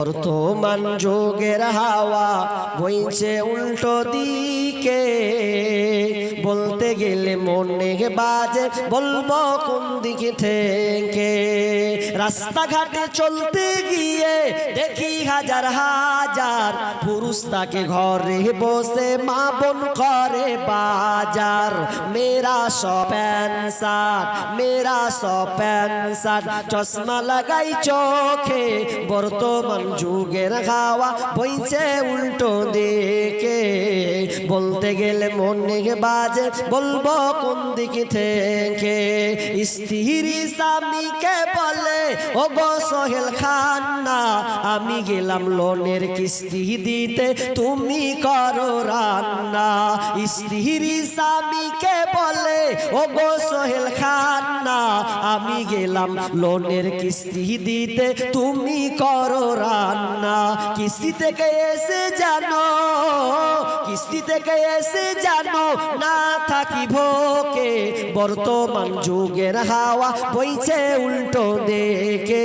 বর্তমান যুগের হাওয়া বইছে উল্টো দিকে, বলতে গেলে মনে বাজে বলবো কোন দিকে থেকে। রাস্তাঘাটে চলতে গিয়ে দেখি হাজার হাজার পুরুষ তাকে ঘরে বসে মা বোন করে বাজার। মেরা সো প্যান্ট শার্ট, মেরা সো প্যান্ট শার্ট, চশমা লাগাই চোখে, বর্তমান যুগের হাওয়া বইছে উল্টো দিকে, বলতে গেলে মনে বাজে বলবো কোন দিকে থেকে। স্ত্রী স্বামীকে বলে ও গো সোহেল খান না, আমি গেলাম লোনের কিস্তি দিতে তুমি করো রান্না। স্ত্রী স্বামীকে বলে ও গো সোহেল খান না, আমি গেলাম লোনের কিস্তি দিতে তুমি করো রান্না। কিস্তি থেকে এসে জানো, কিস্তি থেকে এসে জানো না থাকি ভোকে, বর্তমান যুগের হাওয়া বইছে উল্টো দিকে,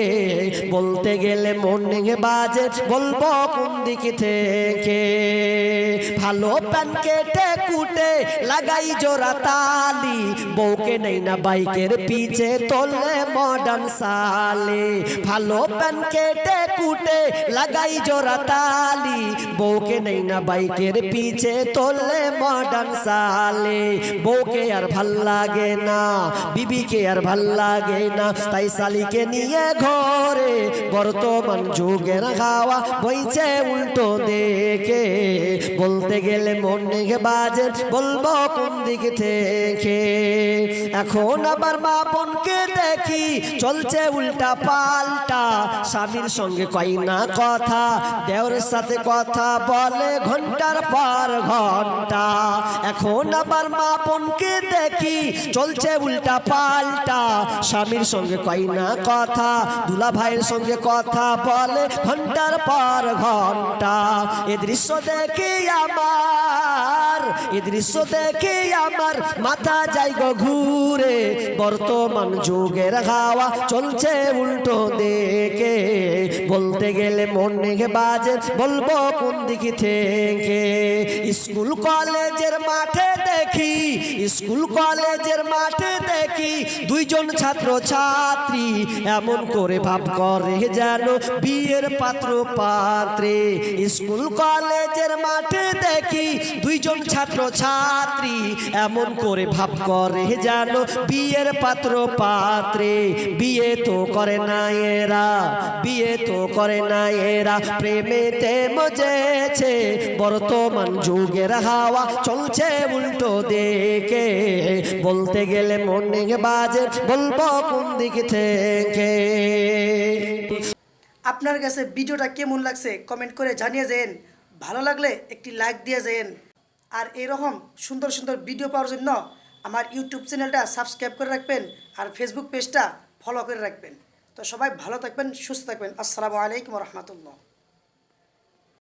বলতে গেলে মনে বাজে বলবো কোন দিকে থেকে। ভালো প্যান কেটে কুটে লাগাই জোড়া তালি, বউকে নেই না বাইকের পিছে তোলে মডার্ন সালে। ভালো প্যান কেটে কুটে লাগাই জোড়া তালি, বউকে নেই না বাইকের পিছে তোলে মডার্ন সালে। বউকে আর ভাল লাগে না, বিবিকে আর ভাল লাগে না, তাই শালিকে নিয়ে ঘরে, বর্তমান যুগের হাওয়া বইছে উল্টো দিকে, বলতে গেলে মনে বাজে বলবো কোন দিক থেকে। এখন আবার মা বোনকে দেখি চলছে উল্টা পাল্টা, স্বামীর সঙ্গে কই না কথা, দেওরের সাথে কথা বলে ঘন্টার পর ঘন্টা। এখন আবার মা বোনকে দেখি চলছে উল্টা পাল্টা, স্বামীর সঙ্গে কই না কথা, দুলা ভাইয়ের সঙ্গে কথা বলে ঘন্টার পর ঘন্টা। এ দৃশ্য দেখে আমার, এ দৃশ্য দেখে আমার মাথা যায় গো ঘুরে, বর্তমান যুগের হাওয়া চলছে উল্টো দিকে, বলতে গেলে মনে বাজে বলবো কোন দিকে থেকে। স্কুল কলেজের মাঠে দেখি, স্কুল কলেজের মাঠে দেখি দুইজন ছাত্র ছাত্রী এমন করে ভাব করে যেন বিয়ের পাত্র পাত্রে। স্কুল কলেজের মাঠে দেখি দুইজন ছাত্র ছাত্রী এমন করে ভাব করে যেন বিয়ের পাত্র পাত্রে। বিয়ে তো করে না এরা, বিয়ে তো করে না এরা, প্রেমেতে মজেছে, বর্তমান যুগের হাওয়া চলছে উল্টো দিকে, বলতে গেলে মনে বাজে বলবো কোন দিক থেকে। আপনার কাছে ভিডিওটা কেমন লাগছে কমেন্ট করে জানিয়ে যেন, ভালো লাগলে একটি লাইক দিয়ে যেন, আর এরকম সুন্দর সুন্দর ভিডিও পাওয়ার জন্য আমার ইউটিউব চ্যানেলটা সাবস্ক্রাইব করে রাখবেন আর ফেসবুক পেজটা ফলো করে রাখবেন। তো সবাই ভালো থাকবেন, সুস্থ থাকবেন। আসসালামু আলাইকুম রহমতুল্লাহ।